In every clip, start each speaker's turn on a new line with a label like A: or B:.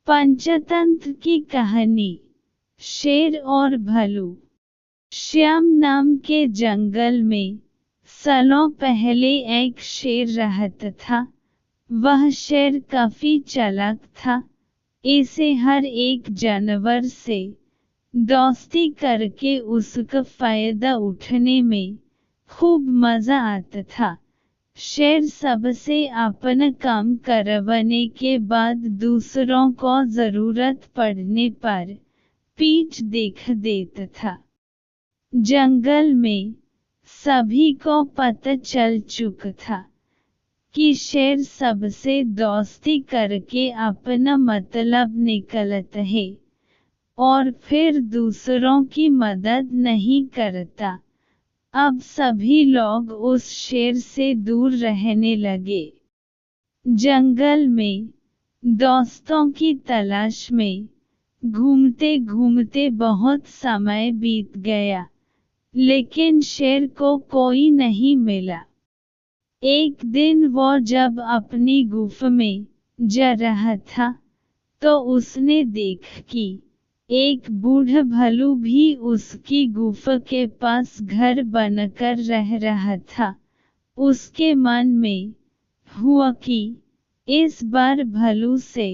A: पंचतंत्र की कहानी। शेर और भालू। श्याम नाम के जंगल में सालों पहले एक शेर रहता था। वह शेर काफी चालाक था। इसे हर एक जानवर से दोस्ती करके उसका फायदा उठाने में खूब मजा आता था। शेर सबसे अपना काम करवाने के बाद दूसरों को जरूरत पड़ने पर पीठ दिखा देता था। जंगल में सभी को पता चल चुका था कि शेर सबसे दोस्ती करके अपना मतलब निकालता है और फिर दूसरों की मदद नहीं करता। अब सभी लोग उस शेर से दूर रहने लगे। जंगल में दोस्तों की तलाश में घूमते घूमते बहुत समय बीत गया, लेकिन शेर को कोई नहीं मिला। एक दिन वो जब अपनी गुफा में जा रहा था, तो उसने देखा कि एक बूढ़ा भालू भी उसकी गुफा के पास घर बनकर रह रहा था। उसके मन में हुआ कि इस बार भालू से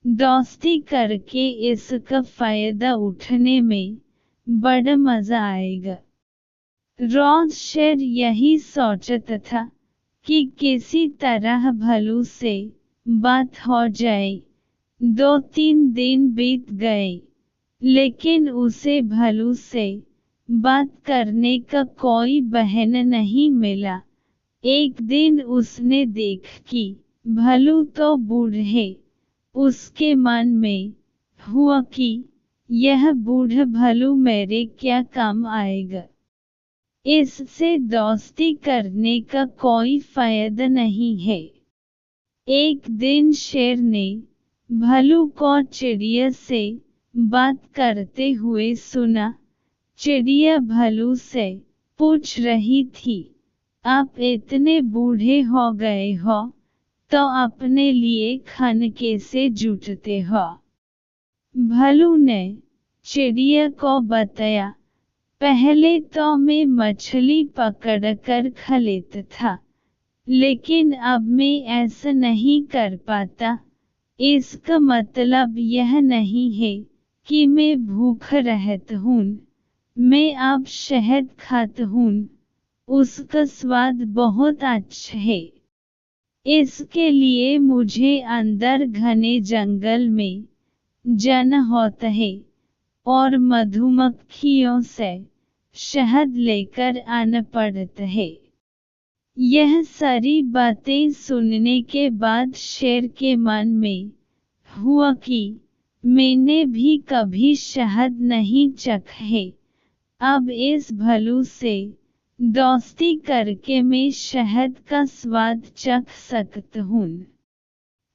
A: दोस्ती करके इसका फायदा उठाने में बड़ा मजा आएगा। रोज शेर यही सोचता था कि किसी तरह भालू से बात हो जाए। 2-3 दिन बीत गए, लेकिन उसे भालू से बात करने का कोई बहाना नहीं मिला। एक दिन उसने देखा कि भालू तो बूढ़ा है। उसके मन में हुआ कि यह बूढ़ा भालू मेरे क्या काम आएगा। इससे दोस्ती करने का कोई फायदा नहीं है। एक दिन शेर ने भालू को चिड़िया से बात करते हुए सुना। चिड़िया भालू से पूछ रही थी, आप इतने बूढ़े हो गए हो तो अपने लिए खाना कैसे जुटाते हो? भालू ने चिड़िया को बताया, पहले तो मैं मछली पकड़कर खा लेता था, लेकिन अब मैं ऐसा नहीं कर पाता। इसका मतलब यह नहीं है कि मैं भूखा रहता हूँ। मैं अब शहद खाता हूँ। उसका स्वाद बहुत अच्छा है। इसके लिए मुझे अंदर घने जंगल में जाना होता है और मधुमक्खियों से शहद लेकर आना पड़ता है। यह सारी बातें सुनने के बाद शेर के मन में हुआ कि मैंने भी कभी शहद नहीं चखा है। अब इस भालू से दोस्ती करके मैं शहद का स्वाद चख सकता हूँ।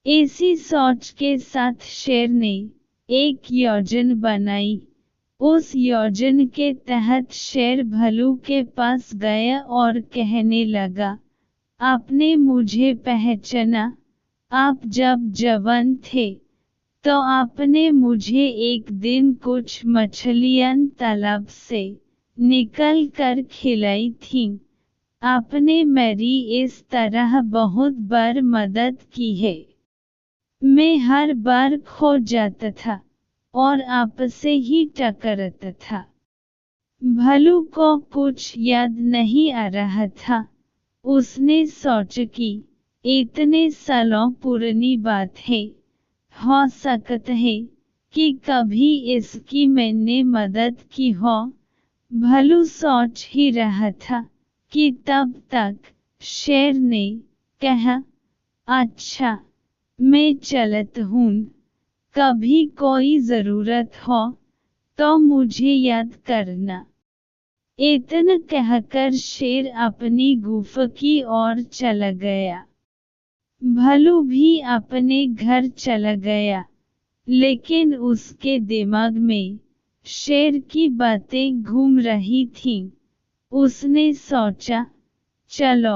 A: इसी सोच के साथ शेर ने एक योजना बनाई। उस योजना के तहत शेर भालू के पास गया और कहने लगा, आपने मुझे पहचाना? आप जब जवान थे तो आपने मुझे एक दिन कुछ मछलियां तालाब से निकल कर खिलाई थीं। आपने मेरी इस तरह बहुत बार मदद की है। मैं हर बार खो जाता था और आपसे ही टकराता था। भालू को कुछ याद नहीं आ रहा था। उसने सोचा कि इतने सालों पुरानी बात है, हो सकता है कि कभी इसकी मैंने मदद की हो। भालू सोच ही रहा था कि तब तक शेर ने कहा, अच्छा मैं चलता हूँ। कभी कोई जरूरत हो तो मुझे याद करना। इतना कहकर शेर अपनी गुफा की ओर चला गया। भालू भी अपने घर चला गया, लेकिन उसके दिमाग में शेर की बातें घूम रही थीं। उसने सोचा, चलो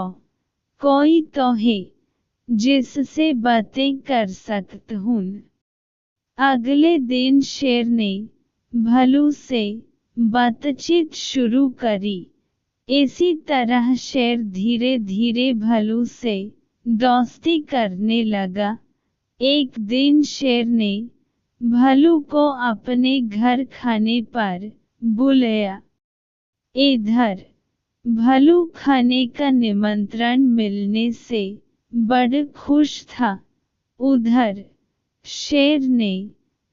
A: कोई तो है जिससे बातें कर सकता हूँ। अगले दिन शेर ने भालू से बातचीत शुरू करी। इसी तरह शेर धीरे धीरे भालू से दोस्ती करने लगा। एक दिन शेर ने भालू को अपने घर खाने पर बुलाया। इधर भालू खाने का निमंत्रण मिलने से बड़ा खुश था। उधर शेर ने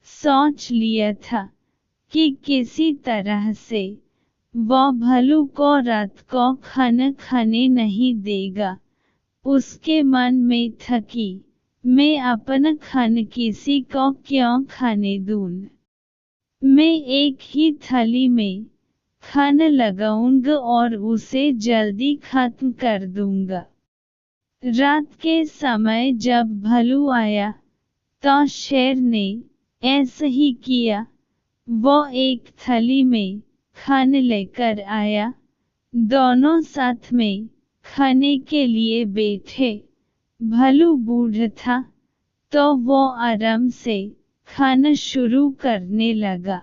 A: सोच लिया था कि किसी तरह से वह भालू को रात को खाना खाने नहीं देगा। उसके मन में था कि मैं अपना खाना किसी को क्यों खाने दूं। मैं एक ही थाली में खाना लगाऊंगा और उसे जल्दी खत्म कर दूंगा। रात के समय जब भालू आया तो शेर ने ऐसा ही किया। वो एक थाली में खाना लेकर आया। दोनों साथ में खाने के लिए बैठे। भालू बूढ़ा था तो वो आराम से खाना शुरू करने लगा।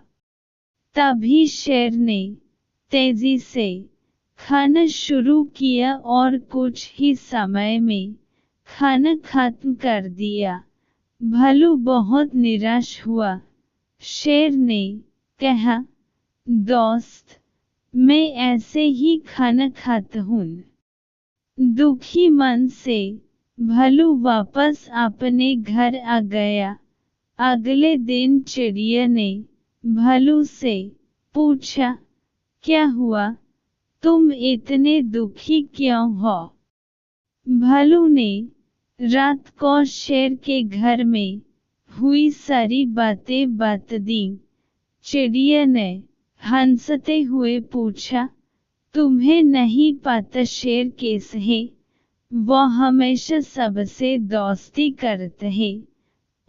A: तभी शेर ने तेजी से खाना शुरू किया और कुछ ही समय में खाना खत्म कर दिया। भालू बहुत निराश हुआ। शेर ने कहा, दोस्त, मैं ऐसे ही खाना खाता हूँ। दुखी मन से भालू वापस अपने घर आ गया। अगले दिन चिड़िया ने भालू से पूछा, क्या हुआ? तुम इतने दुखी क्यों हो? भालू ने रात को शेर के घर में हुई सारी बातें बता दी। चिड़िया ने हंसते हुए पूछा, तुम्हें नहीं पता शेर कैसे है? वो हमेशा सबसे दोस्ती करते हैं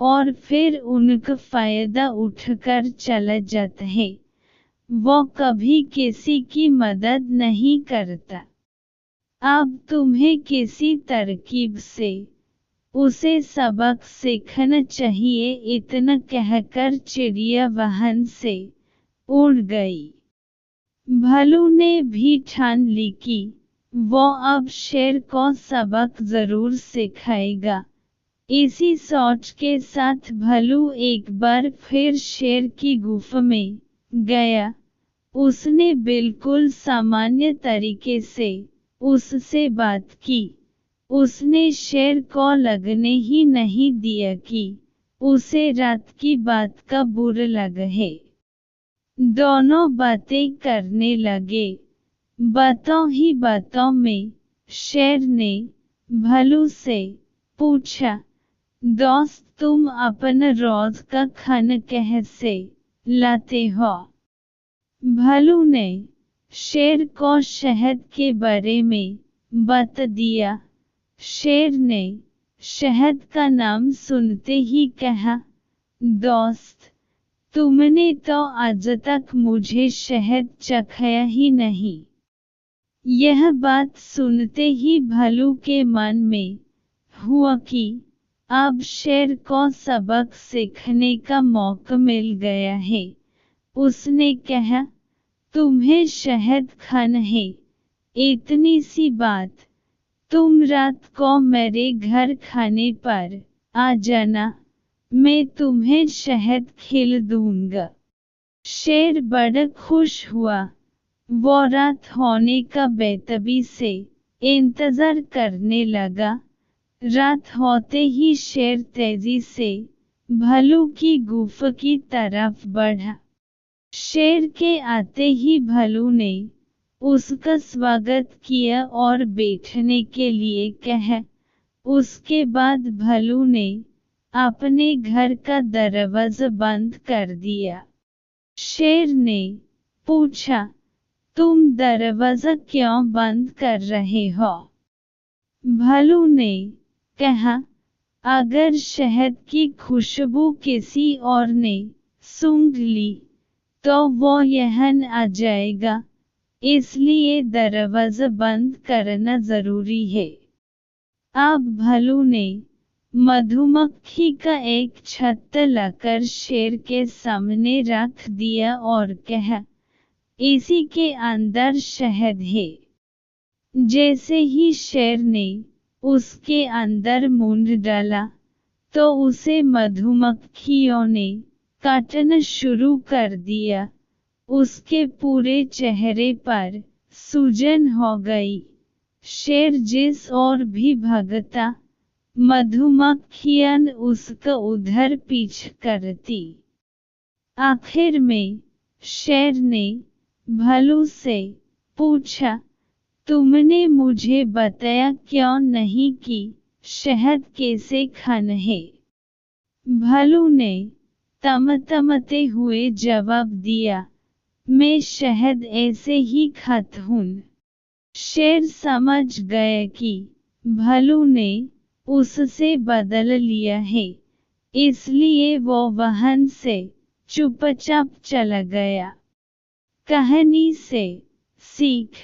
A: और फिर उनका फायदा उठाकर चला जाता है। वो कभी किसी की मदद नहीं करता। अब तुम्हें किसी तरकीब से उसे सबक सीखना चाहिए। इतना कहकर चिड़िया वहां से उड़ गई। भालू ने भी ठान ली कि वो अब शेर को सबक जरूर सिखाएगा। इसी सोच के साथ भालू एक बार फिर शेर की गुफा में गया। उसने बिल्कुल सामान्य तरीके से उससे बात की। उसने शेर को लगने ही नहीं दिया कि उसे रात की बात का बुरा लगा है। दोनों बातें करने लगे। बातों ही बातों में शेर ने भालू से पूछा, दोस्त, तुम अपना रोज का खाना कैसे लाते हो? भालू ने शेर को शहद के बारे में बता दिया। शेर ने शहद का नाम सुनते ही कहा, दोस्त, तुमने तो आज तक मुझे शहद चखाया ही नहीं। यह बात सुनते ही भालू के मन में हुआ कि अब शेर को सबक सीखने का मौका मिल गया है। उसने कहा, तुम्हें शहद खाना है? इतनी सी बात, तुम रात को मेरे घर खाने पर आ जाना, मैं तुम्हें शहद खिला दूंगा। शेर बड़ा खुश हुआ। वो रात होने का बेताबी से इंतजार करने लगा। रात होते ही शेर तेजी से भालू की गुफा की तरफ बढ़ा। शेर के आते ही भालू ने उसका स्वागत किया और बैठने के लिए कहा। उसके बाद भालू ने अपने घर का दरवाजा बंद कर दिया। शेर ने पूछा, तुम दरवाजा क्यों बंद कर रहे हो? भालू ने कहा, अगर शहद की खुशबू किसी और ने सूंघ ली तो वो यहाँ आ जाएगा, इसलिए दरवाजा बंद करना जरूरी है। अब भालू ने मधुमक्खी का एक छत्ता लाकर शेर के सामने रख दिया और कहा, इसी के अंदर शहद है। जैसे ही शेर ने उसके अंदर मुंह डाला तो उसे मधुमक्खियों ने काटना शुरू कर दिया। उसके पूरे चेहरे पर सूजन हो गई। शेर जिस ओर भी भागता, मधुमक्खियां उसका उधर पीछा करती। आखिर में शेर ने भालू से पूछा, तुमने मुझे बताया क्यों नहीं कि शहद कैसे खाना है? भालू ने तमतमाते हुए जवाब दिया, मैं शहद ऐसे ही खाता हूँ। शेर समझ गया कि भालू ने उससे बदला लिया है, इसलिए वो वहां से चुपचाप चला गया। कहानी से सीख।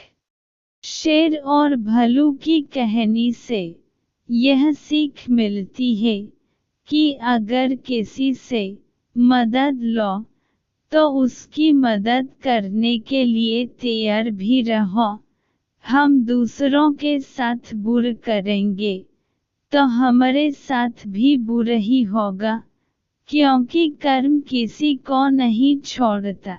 A: शेर और भालू की कहानी से यह सीख मिलती है कि अगर किसी से मदद लो तो उसकी मदद करने के लिए तैयार भी रहो। हम दूसरों के साथ बुरा करेंगे तो हमारे साथ भी बुरा ही होगा, क्योंकि कर्म किसी को नहीं छोड़ता।